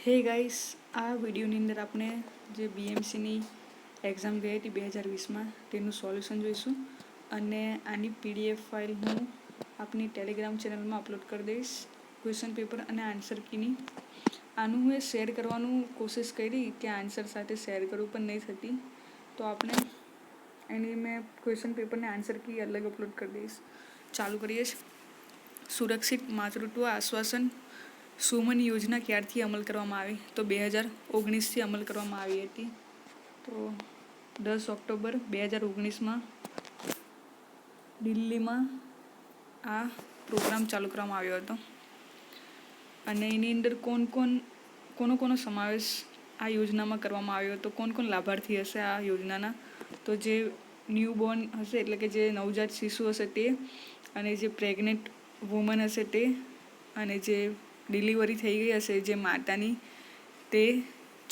હે ગાઈસ, આ વિડીયોની અંદર આપણે જે બીએમસીની એક્ઝામ ગઈ હતી 2020માં તેનું સોલ્યુશન જોઈશું અને આની પીડીએફ ફાઇલ હું આપની ટેલિગ્રામ ચેનલમાં અપલોડ કરી દઈશ. ક્વેશ્ચન પેપર અને આન્સર કીની આનું મેં શેર કરવાનું કોશિશ કરી કે આન્સર સાથે શેર કરવું પણ નહીં થતી, તો આપણે એની મેં ક્વેશ્ચન પેપરને આન્સર કી અલગ અપલોડ કરી દઈશ. ચાલુ કરીએ છીએ. સુરક્ષિત માતૃત્વ આશ્વાસન સુમન યોજના ક્યારથી અમલ કરવામાં આવી? તો 2019થી અમલ કરવામાં આવી હતી. તો 10 ઓક્ટોબર 2019માં દિલ્હીમાં આ પ્રોગ્રામ ચાલુ કરવામાં આવ્યો હતો. અને એની અંદર કોનો સમાવેશ આ યોજનામાં કરવામાં આવ્યો હતો? કોણ લાભાર્થી હશે આ યોજનાના? તો જે ન્યૂબોર્ન હશે, એટલે કે જે નવજાત શિશુ હશે તે, અને જે પ્રેગ્નેન્ટ વુમન હશે તે, અને જે ડિલિવરી થઈ ગઈ હશે જે માતાની, તે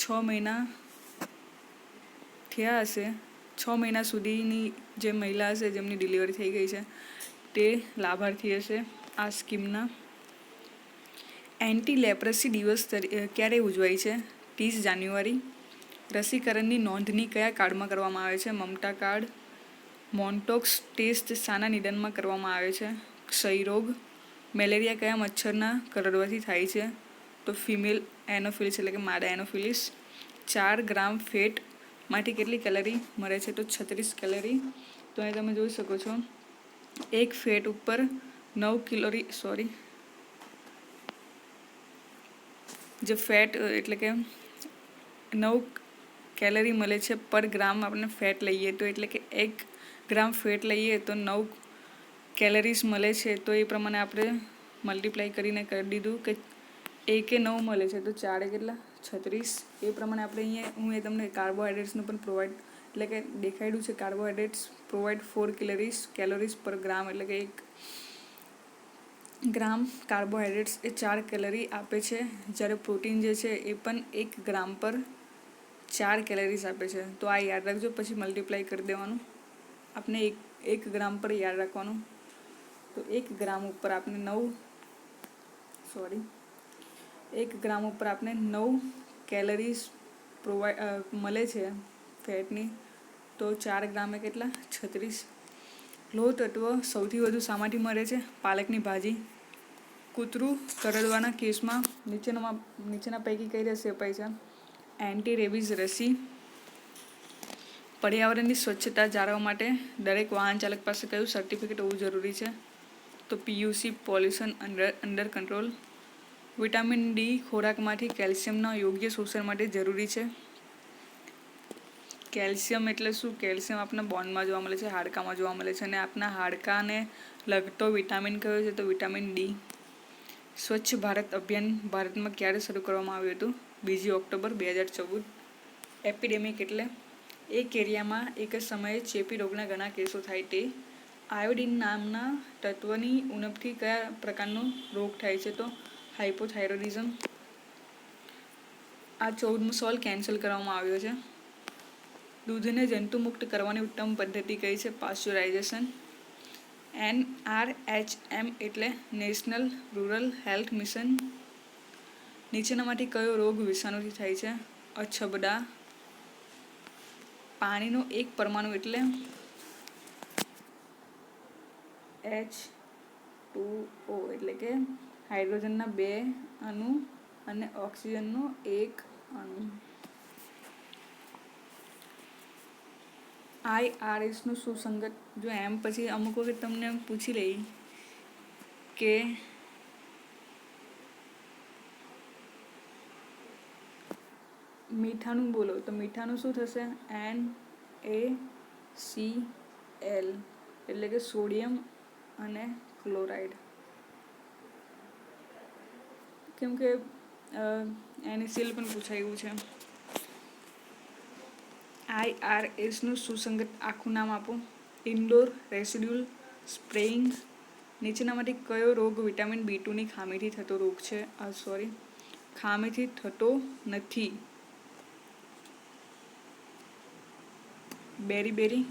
6 મહિના થયા હશે, 6 મહિના સુધીની જે મહિલા હશે જેમની ડિલિવરી થઈ ગઈ છે તે લાભાર્થી હશે આ સ્કીમના. એન્ટી લેપ્રસી દિવસ ક્યારે ઉજવાય છે? 30 જાન્યુઆરી. રસીકરણની નોંધણી કયા કાર્ડમાં કરવામાં આવે છે? મમતા કાર્ડ. મોન્ટોક્સ ટેસ્ટ શાના નિદાનમાં કરવામાં આવે છે? ક્ષયરોગ. મેલેરિયા કયા મચ્છરના કરડવાથી થાય છે? તો ફિમેલ એનોફિલિસ એટલે કે માદા એનોફિલિસ. 4 ગ્રામ ફેટ માંથી કેટલી કેલરી મળે છે? તો 36 કેલરી. તો અહીં તમે જોઈ શકો છો, એક ફેટ ઉપર 9 કેલરી, જે ફેટ એટલે કે 9 કેલરી મળે છે પર ગ્રામ આપણે ફેટ લઈએ તો, એટલે કે 1 ગ્રામ ફેટ લઈએ તો 9 કેલરીઝ મળે છે. તો એ પ્રમાણે આપણે મલ્ટીપ્લાય કરીને કરી દીધું કે 1 એ 9 મળે છે તો 4 એ કેટલા? 36. એ પ્રમાણે આપણે અહીંયા હું તમને કાર્બોહાઈડ્રેટ્સનું પણ પ્રોવાઈડ એટલે કે દેખાડ્યું છે. કાર્બોહાઈડ્રેટ્સ પ્રોવાઈડ 4 કેલોરીઝ પર ગ્રામ, એટલે કે 1 ગ્રામ કાર્બોહાઈડ્રેટ્સ એ 4 કેલરી આપે છે. જ્યારે પ્રોટીન જે છે એ પણ 1 ગ્રામ પર 4 કેલરીઝ આપે છે. તો આ યાદ રાખજો, પછી મલ્ટીપ્લાય કરી દેવાનું. આપણે 1 ગ્રામ પર યાદ રાખવાનું. તો 1 ગ્રામ ઉપર આપણે 1 ગ્રામ ઉપર આપણે 9 કેલરીઝ મળે છે ફેટની. તો 4 ગ્રામે કેટલા? 36. લોહ તત્વ સૌથી વધુ શામાંથી મળે છે? પાલકની ભાજી. કૂતરું કરડવાના કેસમાં નીચેના પૈકી કઈ રસી અપાય છે? એન્ટી રેબીઝ રસી. પર્યાવરણની સ્વચ્છતા જાળવવા માટે દરેક વાહન ચાલક પાસે કયું સર્ટિફિકેટ હોવું જરૂરી છે? તો PUC pollution under control. Vitamin D ખોરાકમાંથી કેલ્શિયમના યોગ્ય શોષણ માટે જરૂરી છે. કેલ્શિયમ એટલે શું? કેલ્શિયમ આપણા બોનમાં જોવા મળે છે, હાડકામાં જોવા મળે છે, અને આપણા હાડકાને લગતો વિટામિન કયો છે? તો વિટામિન ડી. સ્વચ્છ ભારત અભિયાન ભારતમાં ક્યારે શરૂ કરવામાં આવ્યું હતું? 2 ઓક્ટોબર 2014. એપિડેમિક એટલે એક એરિયામાં એક જ સમયે ચેપી રોગના ઘણા કેસો થાય તે. આયોડિન નામના તત્વની ઉણપથી કયા પ્રકારનો રોગ થાય છે? તો હાઇપોથાઇરોઇડિઝમ. આ 14મો સવાલ કેન્સલ કરવામાં આવ્યો છે. દૂધને જંતુમુક્ત કરવાની ઉત્તમ પદ્ધતિ કઈ છે? પાશ્ચરાઇઝેશન. NRHM એટલે નેશનલ રૂરલ હેલ્થ મિશન. નીચેનામાંથી કયો રોગ વિષાણુથી થાય છે? અછબડા. પાણીનો એક પરમાણુ એટલે H2O, એટલે કે હાઇડ્રોજનના 2 અણુ અને ઓક્સિજનનો 1 અણુ. IRSનું સુસંગત, જો એમ પછી અમુક વખત તમને પૂછી લઈ કે મીઠાનું બોલો, તો મીઠાનું શું થશે? NaCl, એટલે કે સોડિયમ અને ક્લોરાઇડ. કેમ કે NaCl પણ પૂછાયું છે. IRSનું સુસંગત આખું નામ આપો. Indoor residual spraying. નીચેનામાંથી કયો રોગ વિટામિન B2 ની ખામીથી થતો રોગ છે? ખામીથી થતો નથી. બેરી.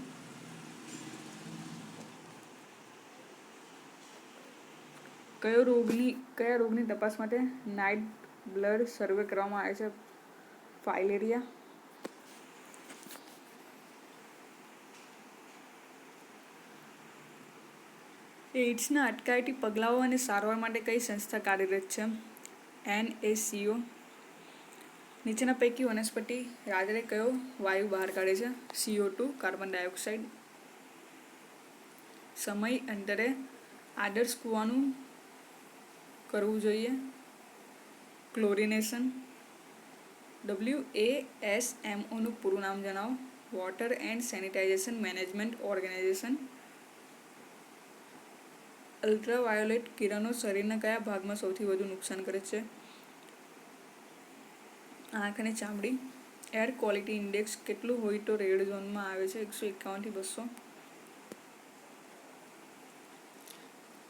કયા રોગની તપાસ માટે નાઇટ બ્લડ સર્વે કરવામાં આવે છે ફાઇલેરિયા. એઇડ્સના અટકાયતી પગલાઓ અને સારવાર માટે કઈ સંસ્થા કાર્યરત છે? NACO. નીચેના પૈકી વનસ્પતિ રાત્રે કયો વાયુ બહાર કાઢે છે? CO2, carbon dioxide. સમય અંતરે આદર્શ કૂવાનું કરવું જોઈએ? ક્લોરિનેશન. WASMOનું પૂરું નામ જણાવો. Water and sanitization management organization. Ultraviolet કિરણો શરીરના કયા ભાગમાં સૌથી વધુ નુકસાન કરે છે? આંખ અને ચામડી. એર ક્વોલિટી ઇન્ડેક્સ કેટલું હોય તો રેડ ઝોનમાં આવે છે? 151 થી 200.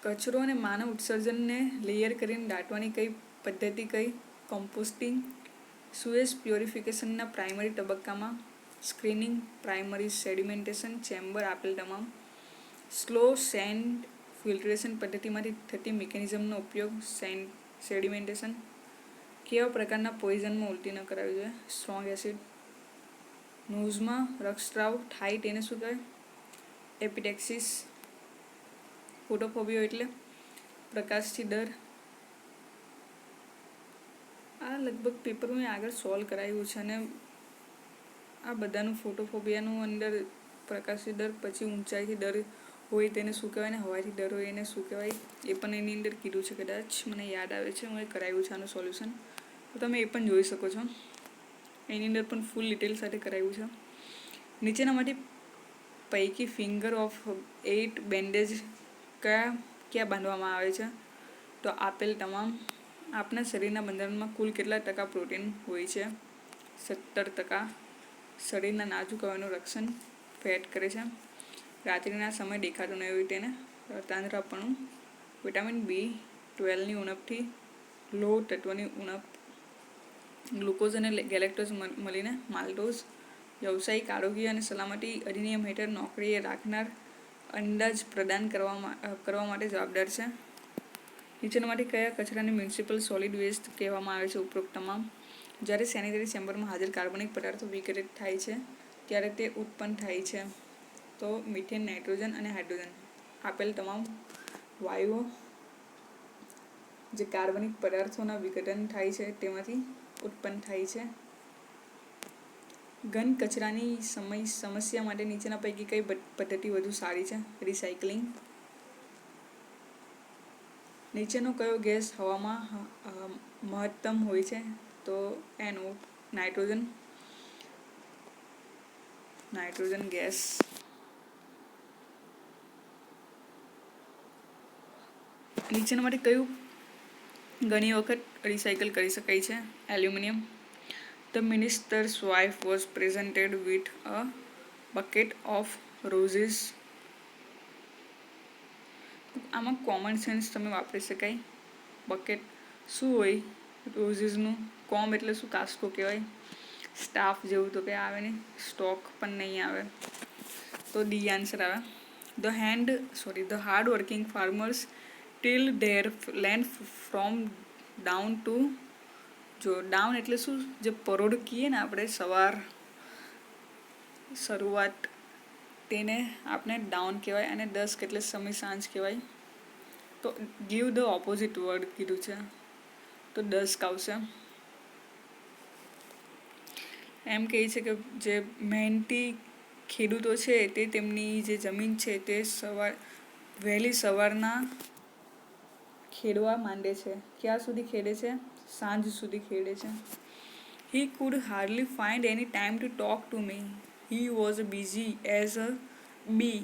કચરો અને માનવ ઉત્સર્જનને લેયર કરીને દાટવાની કઈ પદ્ધતિ કઈ? કમ્પોસ્ટિંગ. સુએઝ પ્યોરિફિકેશનના પ્રાઇમરી તબક્કામાં સ્ક્રીનિંગ, પ્રાઇમરી સેડિમેન્ટેશન, ચેમ્બર આપેલ તમામ. સ્લો સેન્ડ ફિલ્ટરેશન પદ્ધતિમાંથી થતી મિકેનિઝમનો ઉપયોગ સેડિમેન્ટેશન. કેવા પ્રકારના પોઈઝનમાં ઉલટી ન કરાવવી જોઈએ? Strong acid. નોઝમાં રક્તસ્રાવ થાય તેને શું કહેવાય? એપિટેક્સિસ. ફોટોફોબિયા એટલે પ્રકાશથી ડર. આ લગભગ પેપર મેં આગળ સોલ્વ કરાવ્યું છે અને આ બધાનું ફોટોફોબિયાનું અંદર પ્રકાશથી ડર, પછી ઊંચાઈથી ડર હોય તેને શું કહેવાય, ને હવાથી ડર હોય એને શું કહેવાય એ પણ એની અંદર કીધું છે. કદાચ મને યાદ આવે છે, હું એ કરાવ્યું છે આનું સોલ્યુશન, તો તમે એ પણ જોઈ શકો છો. એની અંદર પણ ફૂલ ડિટેલ સાથે કરાવ્યું છે. નીચેનામાંથી પૈકી ફિંગર ઓફ 8 બેન્ડેજ ક્યાં બાંધવામાં આવે છે? તો આપેલ તમામ. આપણા શરીરના બંધારણમાં કુલ કેટલા ટકા પ્રોટીન હોય છે? 70%. શરીરના નાજુક અવયવનું રક્ષણ ફેટ કરે છે. રાત્રિના સમય દેખાતું નહીં હોય તેને તાંદ્રાપણું. વિટામિન B12ની ઉણપથી લો તત્વની ઉણપ. ગ્લુકોઝ અને ગેલેક્ટોઝ મળીને માલ્ટોઝ. વ્યવસાયિક આરોગ્ય અને સલામતી અધિનિયમ હેઠળ નોકરીએ રાખનાર અંદાજ પ્રદાન કરવા માટે જવાબદાર છે. નીચેનામાંથી કયા કચરાને મ્યુનિસિપલ સોલિડ વેસ્ટ કહેવામાં આવે છે? ઉપરોક્ત તમામ. જ્યારે સેનિટરી ચેમ્બરમાં હાજર કાર્બનિક પદાર્થો વિઘટિત થાય છે ત્યારે તે ઉત્પન્ન થાય છે તો મિથેન, નાઇટ્રોજન અને હાઇડ્રોજન. આપેલ તમામ વાયુઓ જે કાર્બનિક પદાર્થોના વિઘટન થાય છે તેમાંથી ઉત્પન્ન થાય છે. ઘન કચરાની સમસ્યા માટે નીચેના પૈકી કઈ પદ્ધતિ વધુ સારી છે? રિસાયકલિંગ. નીચેનો કયો ગેસ હવામાં મહત્તમ હોય છે? તો NO, નાઇટ્રોજન ગેસ. નીચેનામાંથી કયું ઘણી વખત રિસાયકલ કરી શકાય છે? Aluminium. The minister's wife was presented with a bucket of roses. આમાં કોમન સેન્સ તમે વાપરી શકાય. બકેટ શું હોય? રોઝીસનું. કોમ એટલે શું? કાસ્કો કહેવાય. સ્ટાફ જેવું તો કંઈ આવે નહીં. સ્ટોક પણ નહીં આવે, તો ડી આન્સર આવે. The hard working farmers till their land from down to. જો ડાઉન એટલે શું? જે પરોઢ કહીએ ને આપણે શરૂઆત, તેને આપણે ડાઉન કહેવાય, અને દસ્ક એટલે સમય, સાંજ કહેવાય. તો ગીવ ધ ઓપોઝિટ વર્ડ કીધું છે, તો દસ્ક આવશે. એમ કહે છે કે જે મહેનતી ખેડૂતો છે તે તેમની જે જમીન છે તે વહેલી સવારના ખેડવા માંડે છે. ક્યાં સુધી ખેડે છે? સાંજ સુધી ખેડે છે. He could hardly find any time to talk to me. He was busy as a bee.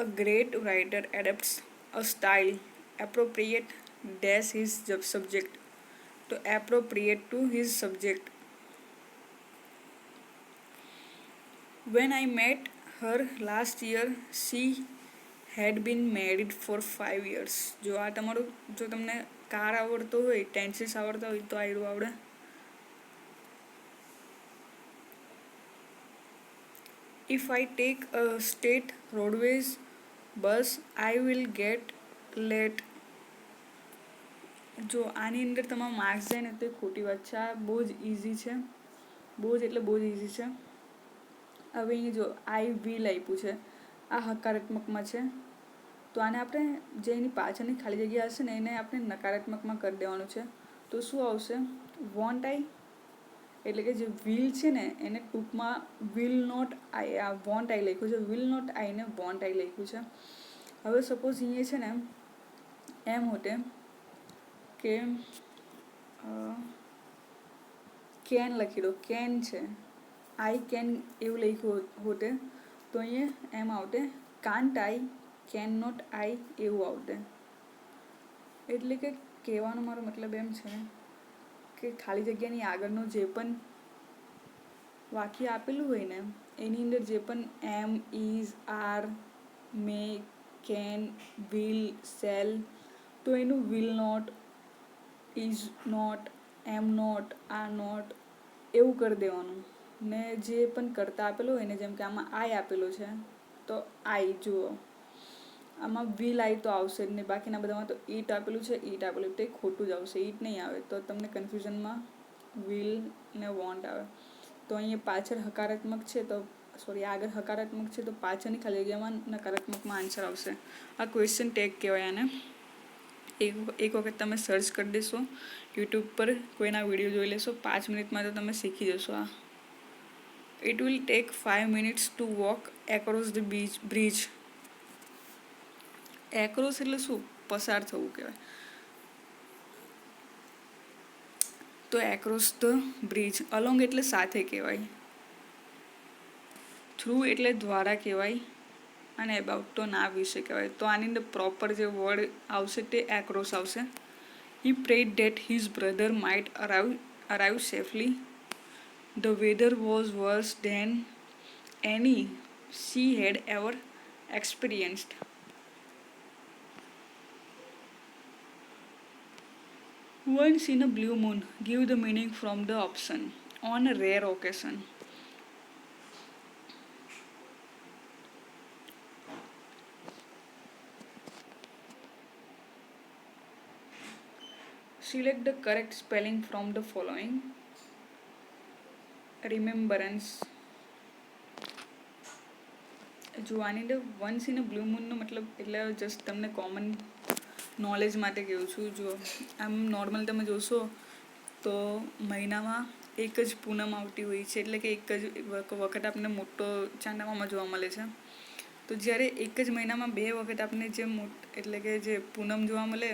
A great writer adapts a style appropriate his subject. To appropriate to his subject. When I met her last year, she had been married for 5 years. જો તમને car આવડતો હોય, tenses આવડતા હોય તો આયરું આવડે. If I take a state roadways bus, I will get late જો આની અંદર તમારા માર્ક્સ જાય ને તો એ ખોટી વાત છે. આ બહુ જ ઇઝી છે, બહુ જ એટલે બહુ જ ઇઝી છે. હવે અહીં જો આઈ વિલ આપ્યું છે, આ હકારાત્મકમાં છે, તો આને આપણે જે એની પાછળની ખાલી જગ્યા હશે ને એને આપણે નકારાત્મકમાં કરી દેવાનું છે. તો શું આવશે? વોન્ટ આઈ, એટલે કે જે વિલ છે ને એને ટૂંકમાં વિલ નોટ આઈ, આ વોન્ટ આઈ લખ્યું છે, વિલ નોટ આઈને વોન્ટ આઈ લખ્યું છે. હવે સપોઝ અહીંયા છે ને એમ હોતે કે કેન લખી દો, કેન છે, આઈ કેન એવું લખ્યું હોતે તો અહીંયા એમ આવતે can't I, can not I એવું આવતે. એટલે કે કહેવાનો મારો મતલબ એમ છે કે ખાલી જગ્યાની આગળનું જે પણ વાક્ય આપેલું હોય ને એની અંદર જે પણ am, is, are, may, can, will, shall, તો એનું will not, is not, am not, are not એવું કરી દેવાનું. ને જે પણ કરતા આપેલું હોય ને, જેમ કે આમાં આઈ આપેલું છે તો આઈ જુઓ, આમાં વિલ આઈ તો આવશે જ નહીં, બાકીના બધામાં તો ઈટ આપેલું છે, ઈટ આપેલું તો એ ખોટું જ આવશે, ઈટ નહીં આવે. તો તમને કન્ફ્યુઝનમાં વિલ ને વોન્ટ આવે. તો અહીંયા પાછળ હકારાત્મક છે તો આગળ હકારાત્મક છે તો પાછળની ખાલી જગ્યામાં નકારાત્મકમાં આન્સર આવશે. આ ક્વેશ્ચન ટેગ કહેવાય આને. એક વખત તમે સર્ચ કરી દેશો યુટ્યુબ પર, કોઈના વિડીયો જોઈ લેશો, 5 મિનિટમાં તો તમે શીખી જશો આ. It will take 5 minutes two walk across the bridge. Across એટલે શું? પસાર થવું કહેવાય. તો એક્રોસ ધ બ્રિજ. અલોંગ એટલે સાથે કહેવાય. થ્રુ એટલે દ્વારા કહેવાય. અને એબાઉટ તો ના વિશે કહેવાય. તો આની અંદર પ્રોપર જે વર્ડ આવશે તે એક્રોસ આવશે. He prayed that his brother might arrive safely. The weather was worse than any she had ever experienced. Once in a blue moon. Give the meaning from the option. On a rare occasion. Select the correct spelling from the following. Remembrance. જો આની અંદર once in a blue મૂનનો મતલબ એટલે just તમને common knowledge માટે કહું છું. જો આમ નોર્મલ તમે જોશો તો મહિનામાં એક જ પૂનમ આવતી હોય છે, એટલે કે એક જ વખત આપણને મોટો ચાંદામામાં જોવા મળે છે. તો જ્યારે એક જ મહિનામાં 2 વખત આપણને જે એટલે કે જે પૂનમ જોવા મળે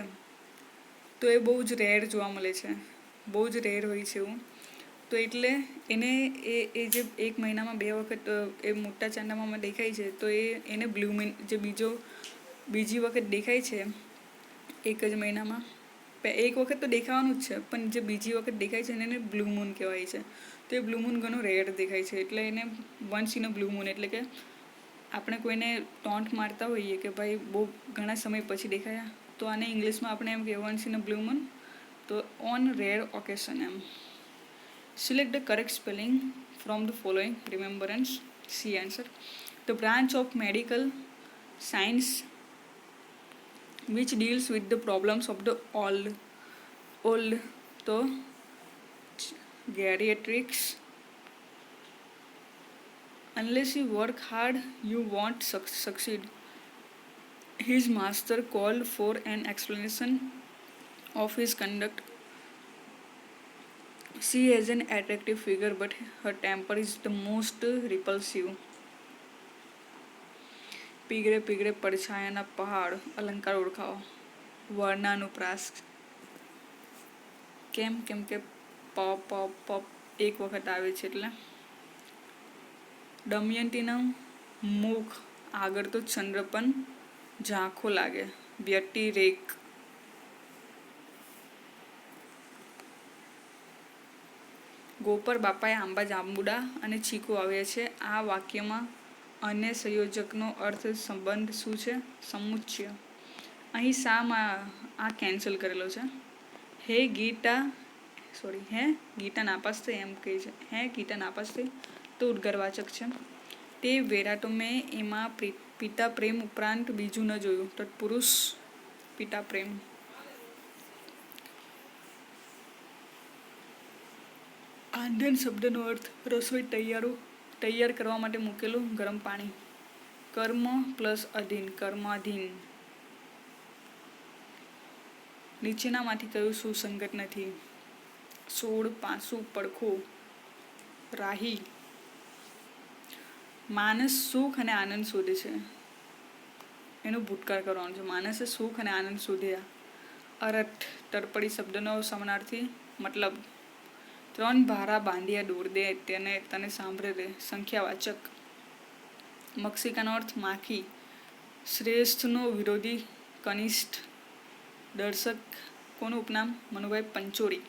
તો એ બહુ જ રેર જોવા મળે છે, બહુ જ રેર હોય છે એવું. તો એટલે એને એ જે એક મહિનામાં 2 વખત એ મોટા ચાંદામામાં દેખાય છે તો એને બ્લુ મૂન, જે બીજી વખત દેખાય છે એક જ મહિનામાં, એક વખત તો દેખાવાનું જ છે પણ જે બીજી વખત દેખાય છે એને બ્લુ મૂન કહેવાય છે. તો એ બ્લુ મૂન ઘણું રેર દેખાય છે એટલે એને once in a blue moon. એટલે કે આપણે કોઈને ટોન્ટ મારતા હોઈએ કે ભાઈ બહુ ઘણા સમય પછી દેખાયા, તો આને ઇંગ્લિશમાં આપણે એમ કહેવાય once in a blue moon. તો ઓન રેર ઓકેશન એમ. Select the correct spelling from the following. Remembrance. C answer. The branch of medical science which deals with the problems of the old. તો geriatrics. Unless you work hard, you won't succeed. His master called for an explanation of his conduct. She has an attractive figure, but her temper is the most repulsive. પીગળે પીગળે પડછાયાના પહાડ. અલંકાર ઓળખાવો. વર્ણાનુપ્રાસ. કેમ કે પ એક વખત આવે છે એટલે. દમયંતીનું મુખ આગળ તો ચંદ્ર પણ ઝાંખો લાગે. વ્યતિરેક. ગોપર બાપાએ આંબા જાંબુડા અને ચીકુ આવ્યા છે. આ વાક્યમાં અન્ય સંયોજકનો અર્થ સંબંધ શું છે? સમુચ્ચય. અહીં શામાં આ કેન્સલ કરેલો છે. હે ગીતા નાપાસ થઈ એમ કહે છે. હે ગીતા નાપાસ થઈ તો ઉદ્ગારવાચક છે. તે વેરા તો મેં એમાં પિતા પ્રેમ ઉપરાંત બીજું ન જોયું. તત્પુરુષ પિતા પ્રેમ. રાંધણ શબ્દનો અર્થ રસોઈ તૈયાર કરવા માટે મૂકેલું ગરમ પાણી. કર્મ પ્લસ અધીન, કર્માધીન. નીચેનામાંથી કયું સુસંગત નથી? સોળ, પાંસુ, પડખો, રાહી. માનસ સુખ અને આનંદ શોધે છે. એનું ભૂતકાળ કરવાનું છે. માનસે સુખ અને આનંદ શોધ્યા. અરઠ, તળપડી શબ્દનો સમાનાર્થી મતલબ. 3 ભારા બાંધ્યા દોર દે તને સાંભળે રે, સંખ્યાવાચક. મક્ષિકાનો અર્થ માખી. શ્રેષ્ઠનો વિરોધી કનિષ્ઠ. દર્શક કોનું ઉપનામ? મનુભાઈ પંચોરી.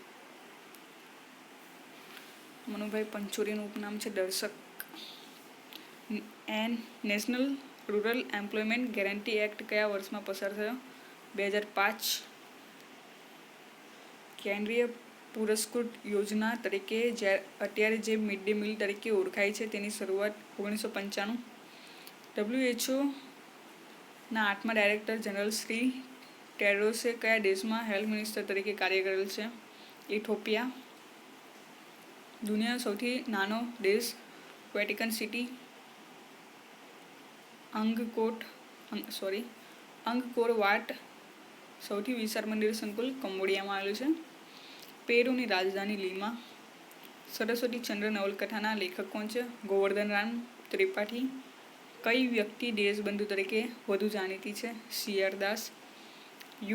મનુભાઈ પંચોરીનું ઉપનામ છે દર્શક. National rural employment guarantee act કયા વર્ષમાં પસાર થયો? 2005. કેન્દ્રીય પુરસ્કૃત યોજના તરીકે અત્યારે જે મિડ ડે મીલ તરીકે ઓળખાય છે તેની શરૂઆત 1995. WHO ના 8મા ડાયરેક્ટર જનરલ શ્રી ટેડ્રોસે કયા દેશમાં હેલ્થ મિનિસ્ટર તરીકે કાર્ય કરેલ છે? ઇથોપિયા. દુનિયાનો સૌથી નાનો દેશ વેટિકન સિટી. અંગકોર વાટ. સૌથી વિશાળ મંદિર સંકુલ કંબોડિયામાં આવેલું છે. પેરુની રાજધાની લીમા. સરસ્વતી ચંદ્ર નવલકથાના લેખક કોણ છે? ગોવર્ધન રામ ત્રિપાઠી. કઈ વ્યક્તિ દેશબંધુ તરીકે વધુ જાણીતી છે? CR દાસ.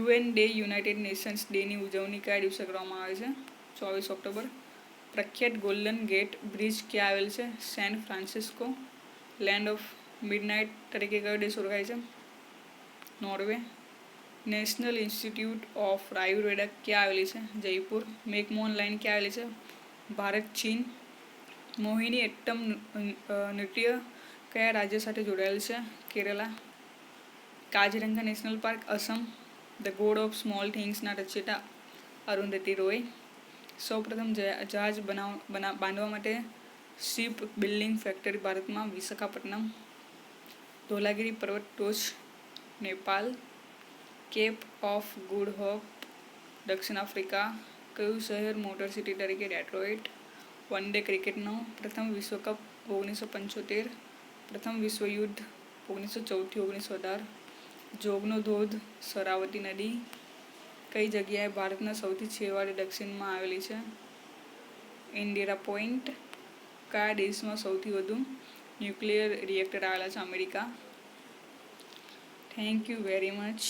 UN ડે યુનાઇટેડ નેશન્સ ડેની ઉજવણી કયા દિવસે કરવામાં આવે છે? 24 ઓક્ટોબર. પ્રખ્યાત ગોલ્ડન ગેટ બ્રિજ ક્યાં આવેલ છે? San Francisco. Land of midnight તરીકે કયો દેશ ઓળખાય છે? Norway. National institute of Ayurveda ક્યાં આવેલી છે? જયપુર. મેકમોહન લાઇન ક્યાં આવેલી છે? ભારત ચીન. મોહિની એટ્ટમ નૃત્ય કયા રાજ્ય સાથે જોડાયેલ છે? Kerala. Kaziranga national park Assam. The god of small થિંગ્સના રચયિતા અરુંધતી રોય. સૌપ્રથમ જહાજ બાંધવા માટે શિપ બિલ્ડિંગ ફેક્ટરી ભારતમાં વિશાખાપટ્ટનમ. ધોલાગીરી પર્વત ટોચ Nepal. Cape of good hope દક્ષિણ આફ્રિકા. કયું શહેર મોટર સિટી તરીકે? ડેટ્રોઇટ. વન ડે ક્રિકેટનો પ્રથમ વિશ્વકપ 1975. પ્રથમ વિશ્વયુદ્ધ 1914-1918. જોગનો ધોધ શરાવતી નદી કઈ જગ્યાએ ભારતના સૌથી છેવાડે દક્ષિણમાં આવેલી છે? ઇન્દિરા પોઈન્ટ. કયા દેશમાં સૌથી વધુ ન્યુક્લિયર રિએક્ટર આવેલા છે? America. Thank you very much.